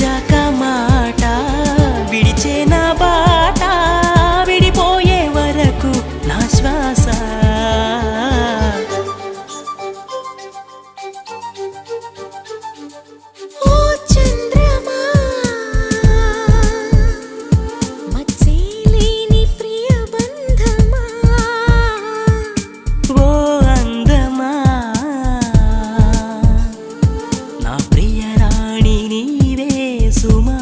ఇచ్చాక మాట విడిచే నా బాట విడిపోయే వరకు నా శ్వాస ఓ చంద్రమా మచ్చేలేని ప్రియ బంధమా ఓ అందమా నా ప్రియ రాణి నీవే సుమా